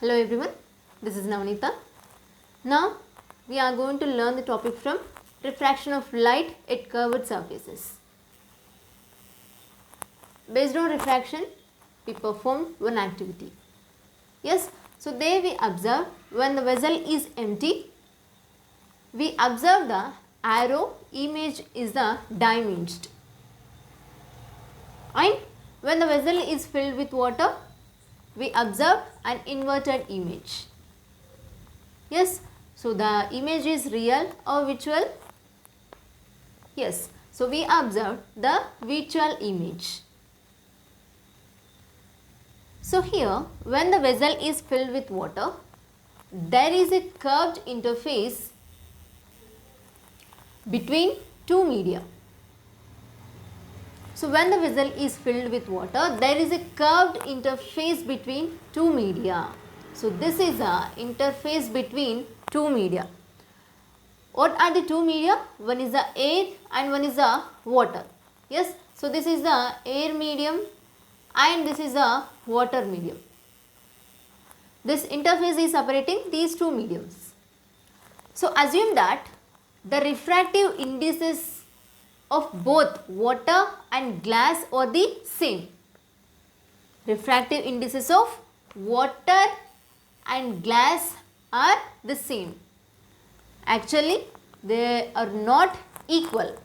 Hello everyone, this is Navneeta. Now we are going to learn the topic from refraction of light at curved surfaces. Based on refraction, we perform one activity. Yes, so there we observe when the vessel is empty, we observe the arrow image is the diminished. And when the vessel is filled with water, we observe an inverted image. Yes, so the image is real or virtual? Yes, so we observe the virtual image. So here, when the vessel is filled with water, there is a curved interface between two media. So when the vessel is filled with water, there is a curved interface between two media. So this is a interface between two media. What are the two media? One is the air and one is the water. Yes, so this is the air medium and this is the water medium. This interface is separating these two mediums. So assume that the refractive indices of both water and glass are the same. Refractive indices of water and glass are the same. Actually, they are not equal.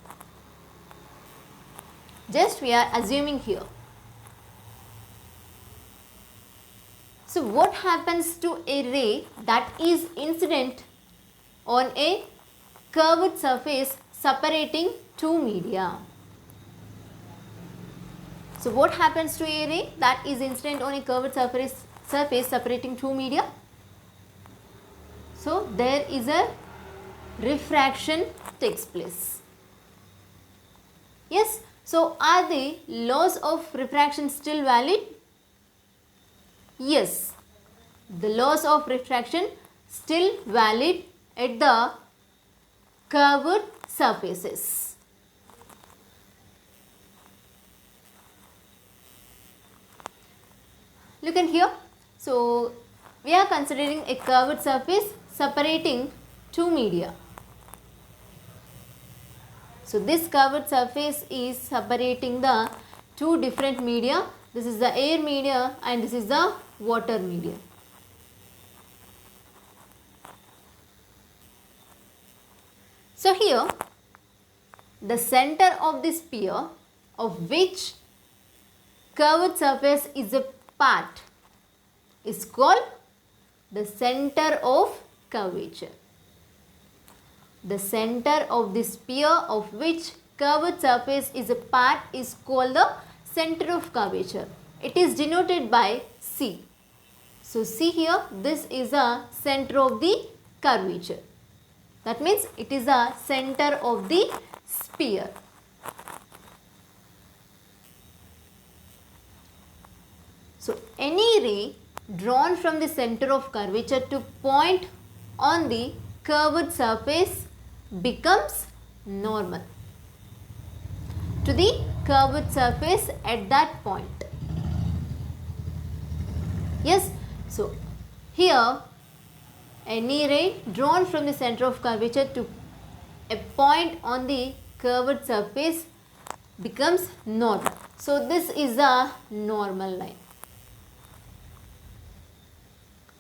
Just we are assuming here. So what happens to a ray that is incident on a curved surface separating two media? So what happens to a ray that is incident on a curved surface separating two media? So there is a refraction takes place. Yes, so are the laws of refraction still valid? Yes, the laws of refraction still valid at the curved surfaces. Look in here. So we are considering a curved surface separating two media. So this curved surface is separating the two different media. This is the air media and this is the water media. So here the center of the sphere of which curved surface is a part is called the center of curvature. The center of the sphere of which curved surface is a part is called the center of curvature. It is denoted by C. So see here, this is a center of the curvature. That means it is a center of the sphere. So any ray drawn from the center of curvature to point on the curved surface becomes normal to the curved surface at that point. Yes, so here any ray drawn from the center of curvature to a point on the curved surface becomes normal. So this is a normal line.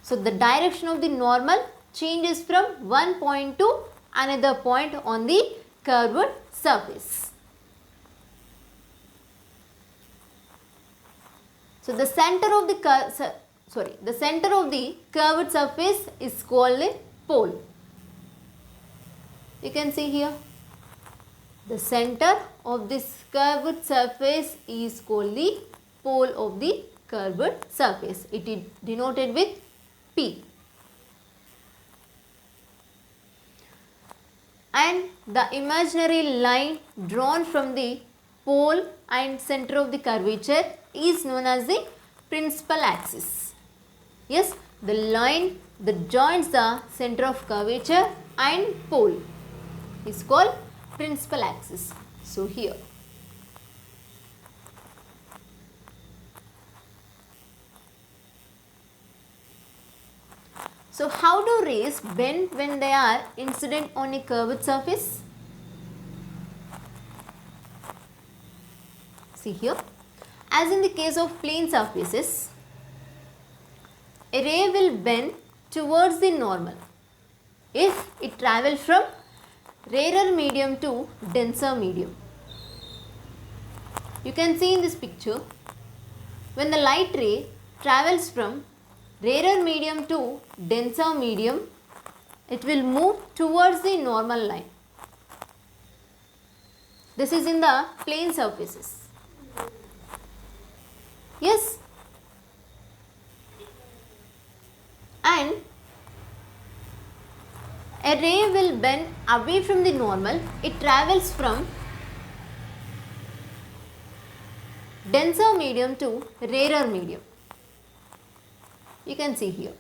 So the direction of the normal changes from one point to another point on the curved surface. So the center of the curved surface is called a pole. You can see here the center of this curved surface is called the pole of the curved surface. It is denoted with P. And the imaginary line drawn from the pole and center of the curvature is known as the principal axis. Yes, the line that joins the center of curvature and pole is called principal axis. So here So how do rays bend when they are incident on a curved surface? See here, as in the case of plane surfaces, a ray will bend towards the normal if it travels from rarer medium to denser medium. You can see in this picture, when the light ray travels from rarer medium to denser medium, it will move towards the normal line. This is in the plane surfaces. Yes. And a ray will bend away from the normal. It travels from denser medium to rarer medium. You can see here.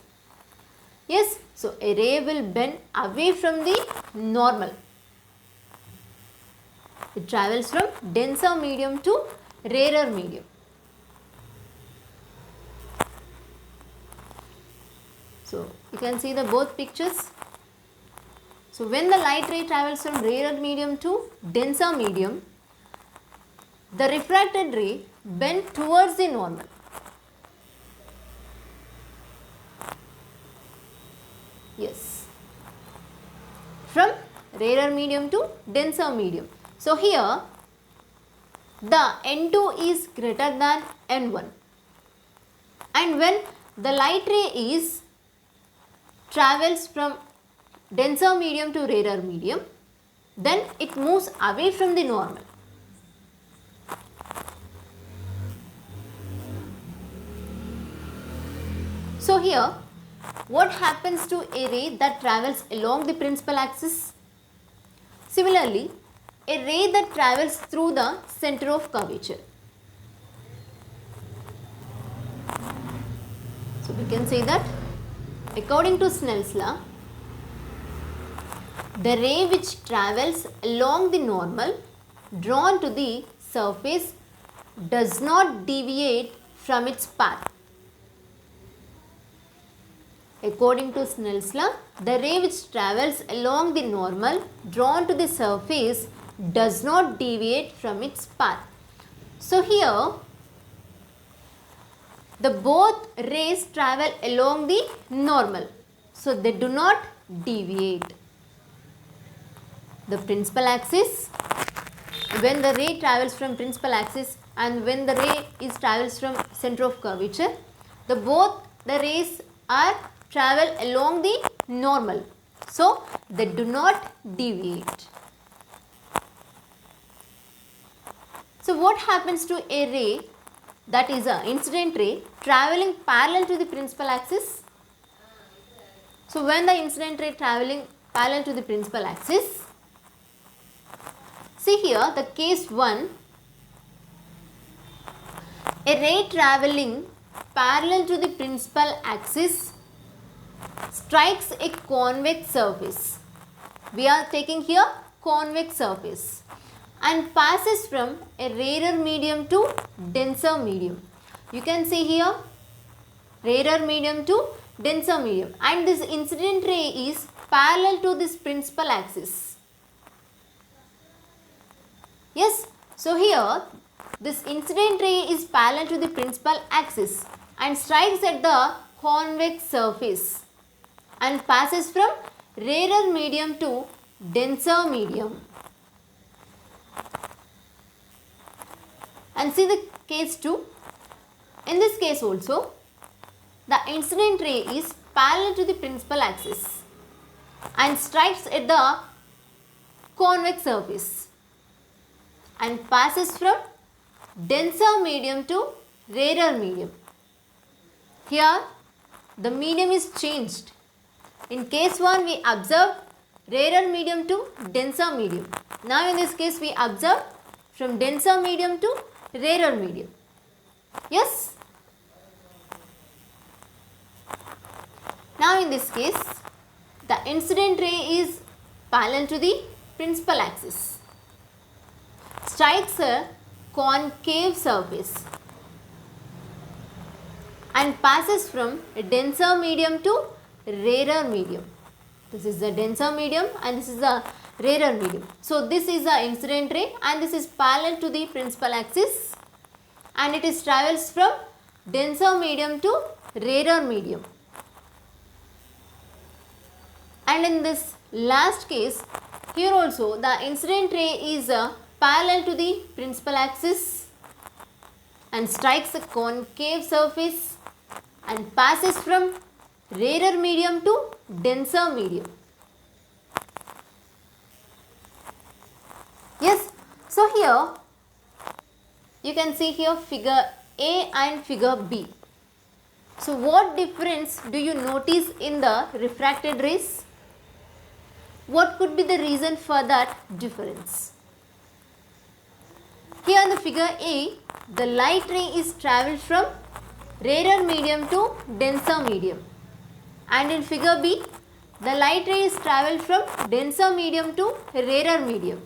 Yes, so a ray will bend away from the normal. It travels from denser medium to rarer medium. So you can see the both pictures. So when the light ray travels from rarer medium to denser medium, the refracted ray bends towards the normal. Yes, from rarer medium to denser medium. So here the N2 is greater than N1, and when the light ray is travels from denser medium to rarer medium, then it moves away from the normal. So here, what happens to a ray that travels along the principal axis? Similarly, a ray that travels through the center of curvature. So we can say that according to Snell's law, the ray which travels along the normal drawn to the surface does not deviate from its path. According to Snell's law, the ray which travels along the normal drawn to the surface does not deviate from its path. So here, the both rays travel along the normal, so they do not deviate. The principal axis, when the ray travels from principal axis and when the ray is travels from center of curvature, both the rays are travel along the normal, so they do not deviate. So what happens to a ray that is an incident ray traveling parallel to the principal axis? So when the incident ray traveling parallel to the principal axis, see here the case 1, a ray traveling parallel to the principal axis strikes a convex surface. We are taking here convex surface and passes from a rarer medium to denser medium. You can see here rarer medium to denser medium, and this incident ray is parallel to this principal axis. Yes, so here this incident ray is parallel to the principal axis and strikes at the convex surface and passes from rarer medium to denser medium. And see the case 2. In this case also, the incident ray is parallel to the principal axis and strikes at the convex surface and passes from denser medium to rarer medium. Here the medium is changed. In case 1 we observe rarer medium to denser medium. Now in this case we observe from denser medium to rarer medium. Yes? Now in this case the incident ray is parallel to the principal axis, strikes a concave surface and passes from a denser medium to rarer medium. This is the denser medium and this is the rarer medium. So this is the incident ray and this is parallel to the principal axis and it is travels from denser medium to rarer medium. And in this last case, here also the incident ray is parallel to the principal axis and strikes a concave surface and passes from rarer medium to denser medium. Yes, so here you can see here figure A and figure B. So what difference do you notice in the refracted rays? What could be the reason for that difference? Here in the figure A, the light ray is travelled from rarer medium to denser medium. And in figure B, the light ray is travelled from denser medium to rarer medium.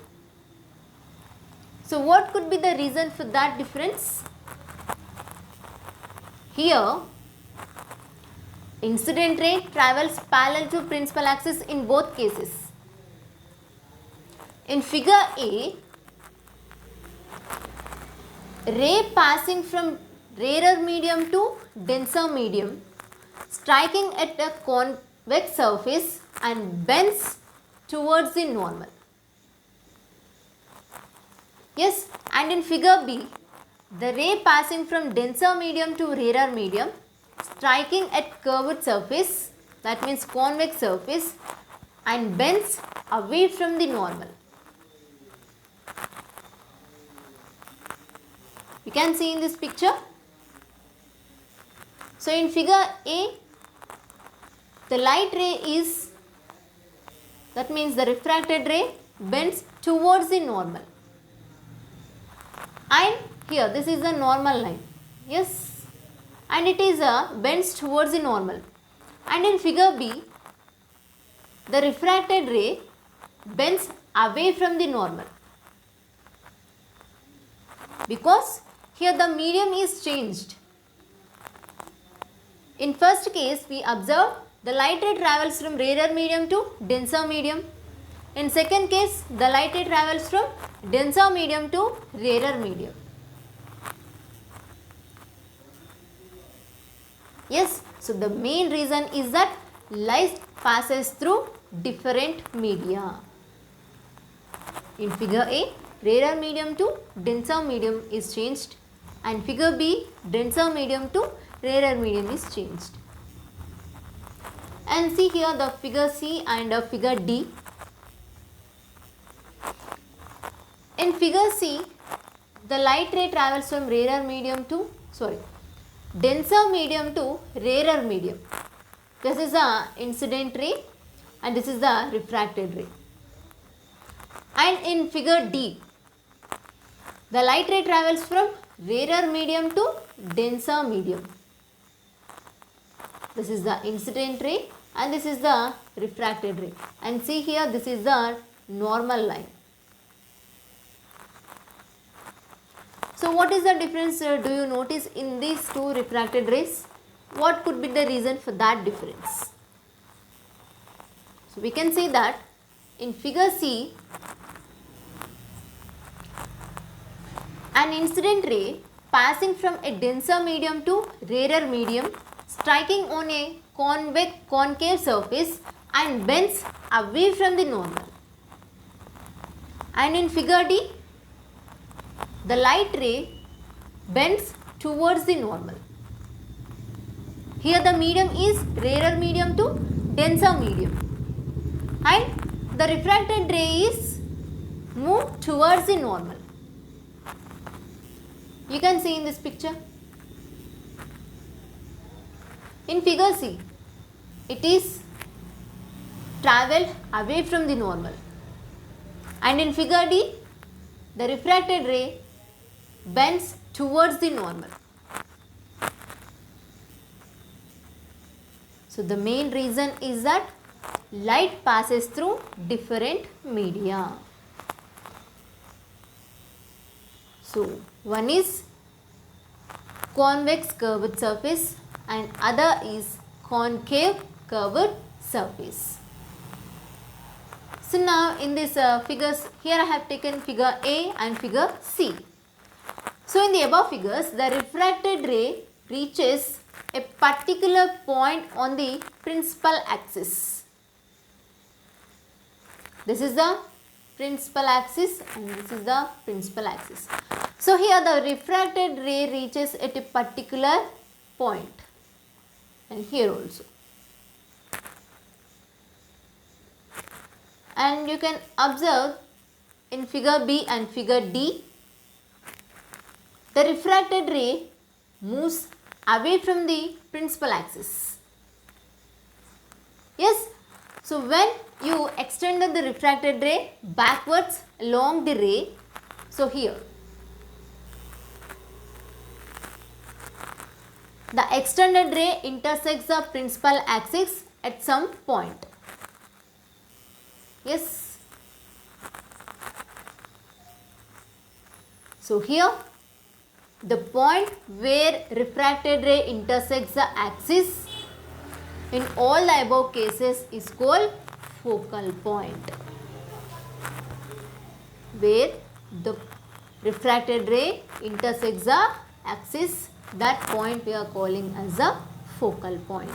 So what could be the reason for that difference? Here, incident ray travels parallel to principal axis in both cases. In figure A, ray passing from rarer medium to denser medium, striking at a convex surface and bends towards the normal. Yes, and in figure B, the ray passing from denser medium to rarer medium, striking at curved surface, that means convex surface, and bends away from the normal. You can see in this picture. So in figure A, the light ray is, that means the refracted ray bends towards the normal. And here this is the normal line. Yes. And it is bends towards the normal. And in figure B, the refracted ray bends away from the normal. Because here the medium is changed. In first case, we observe the light ray travels from rarer medium to denser medium. In second case, the light ray travels from denser medium to rarer medium. Yes, so the main reason is that light passes through different media. In figure A, rarer medium to denser medium is changed, and figure B, denser medium to rarer medium is changed. And see here the figure C and figure D. In figure C, the light ray travels from denser medium to rarer medium. This is the incident ray and this is the refracted ray. And in figure D, the light ray travels from rarer medium to denser medium. This is the incident ray and this is the refracted ray. And see here, this is the normal line. So what is the difference do you notice in these two refracted rays? What could be the reason for that difference? So we can say that in figure C, an incident ray passing from a denser medium to rarer medium, striking on a concave surface and bends away from the normal. And in figure D, the light ray bends towards the normal. Here the medium is rarer medium to denser medium. And the refracted ray is moved towards the normal. You can see in this picture. In figure C, it is travelled away from the normal. And in figure D, the refracted ray bends towards the normal. So the main reason is that light passes through different media. So one is convex curved surface and other is concave curved surface. So now in this figures, here I have taken figure A and figure C. So in the above figures, the refracted ray reaches a particular point on the principal axis. This is the principal axis and this is the principal axis. So here the refracted ray reaches at a particular point, and here also. And you can observe in figure B and figure D, the refracted ray moves away from the principal axis. Yes, so when you extended the refracted ray backwards along the ray, so here the extended ray intersects the principal axis at some point. Yes. So here the point where refracted ray intersects the axis in all the above cases is called focal point. Where the refracted ray intersects the axis, that point we are calling as a focal point.